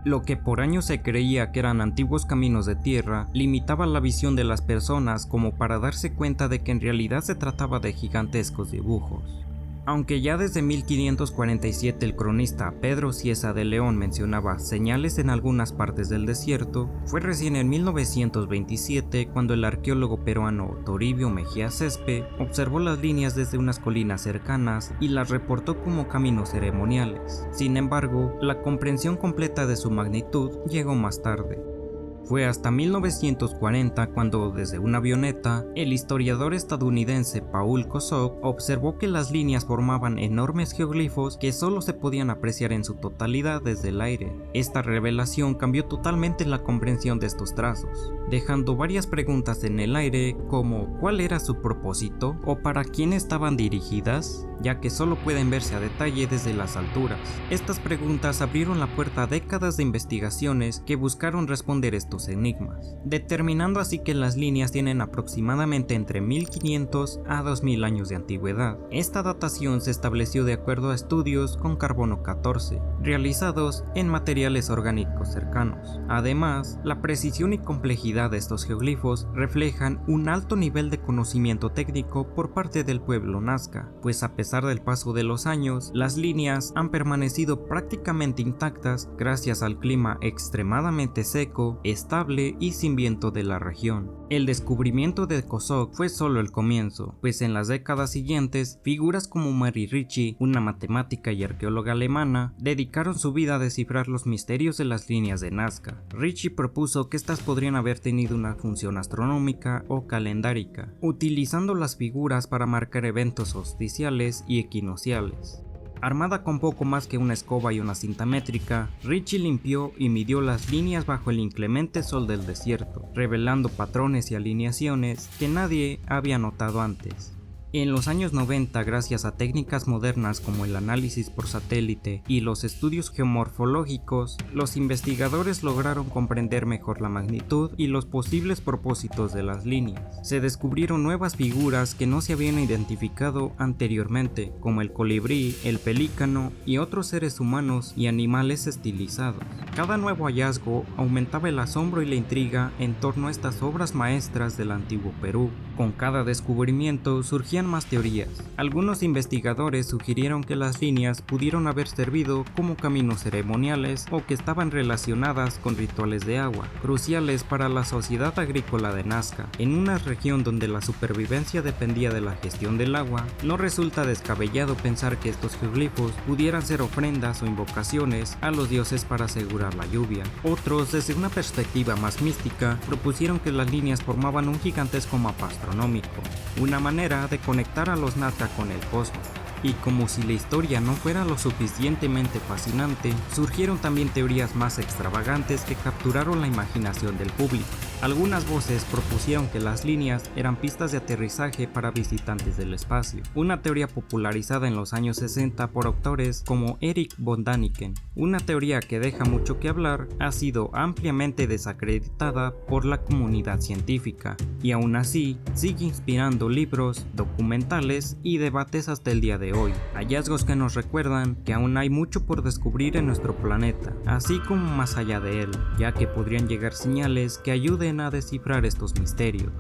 Lo que por años se creía que eran antiguos caminos de tierra, limitaba la visión de las personas como para darse cuenta de que en realidad se trataba de gigantescos dibujos. Aunque ya desde 1547 el cronista Pedro Cieza de León mencionaba señales en algunas partes del desierto, fue recién en 1927 cuando el arqueólogo peruano Toribio Mejía Cespe observó las líneas desde unas colinas cercanas y las reportó como caminos ceremoniales. Sin embargo, la comprensión completa de su magnitud llegó más tarde. Fue hasta 1940 cuando, desde una avioneta, el historiador estadounidense Paul Kosok observó que las líneas formaban enormes geoglifos que solo se podían apreciar en su totalidad desde el aire. Esta revelación cambió totalmente la comprensión de estos trazos, dejando varias preguntas en el aire como ¿cuál era su propósito? ¿O para quién estaban dirigidas? Ya que solo pueden verse a detalle desde las alturas. Estas preguntas abrieron la puerta a décadas de investigaciones que buscaron responder estos enigmas, determinando así que las líneas tienen aproximadamente entre 1500 a 2000 años de antigüedad. Esta datación se estableció de acuerdo a estudios con carbono 14, realizados en materiales orgánicos cercanos. Además, la precisión y complejidad de estos geoglifos reflejan un alto nivel de conocimiento técnico por parte del pueblo nazca, pues a pesar del paso de los años, las líneas han permanecido prácticamente intactas gracias al clima extremadamente seco, estable y sin viento de la región. El descubrimiento de Kosok fue solo el comienzo, pues en las décadas siguientes, figuras como Mary Ritchie, una matemática y arqueóloga alemana, dedicaron su vida a descifrar los misterios de las líneas de Nazca. Ritchie propuso que estas podrían haber tenido una función astronómica o calendárica, utilizando las figuras para marcar eventos solsticiales y equinocciales. Armada con poco más que una escoba y una cinta métrica, Ritchie limpió y midió las líneas bajo el inclemente sol del desierto, revelando patrones y alineaciones que nadie había notado antes. En los años 90, gracias a técnicas modernas como el análisis por satélite y los estudios geomorfológicos, los investigadores lograron comprender mejor la magnitud y los posibles propósitos de las líneas. Se descubrieron nuevas figuras que no se habían identificado anteriormente, como el colibrí, el pelícano y otros seres humanos y animales estilizados. Cada nuevo hallazgo aumentaba el asombro y la intriga en torno a estas obras maestras del antiguo Perú. Con cada descubrimiento surgían más teorías. Algunos investigadores sugirieron que las líneas pudieron haber servido como caminos ceremoniales o que estaban relacionadas con rituales de agua, cruciales para la sociedad agrícola de Nazca. En una región donde la supervivencia dependía de la gestión del agua, no resulta descabellado pensar que estos geoglifos pudieran ser ofrendas o invocaciones a los dioses para asegurar la lluvia. Otros, desde una perspectiva más mística, propusieron que las líneas formaban un gigantesco mapa astronómico, una manera de conectar a los Nazca con el cosmos. Y como si la historia no fuera lo suficientemente fascinante, surgieron también teorías más extravagantes que capturaron la imaginación del público. Algunas voces propusieron que las líneas eran pistas de aterrizaje para visitantes del espacio, una teoría popularizada en los años 60 por autores como Erich von Däniken. Una teoría que deja mucho que hablar, ha sido ampliamente desacreditada por la comunidad científica, y aún así sigue inspirando libros, documentales y debates hasta el día de hoy. Hallazgos que nos recuerdan que aún hay mucho por descubrir en nuestro planeta, así como más allá de él, ya que podrían llegar señales que ayuden a descifrar estos misterios.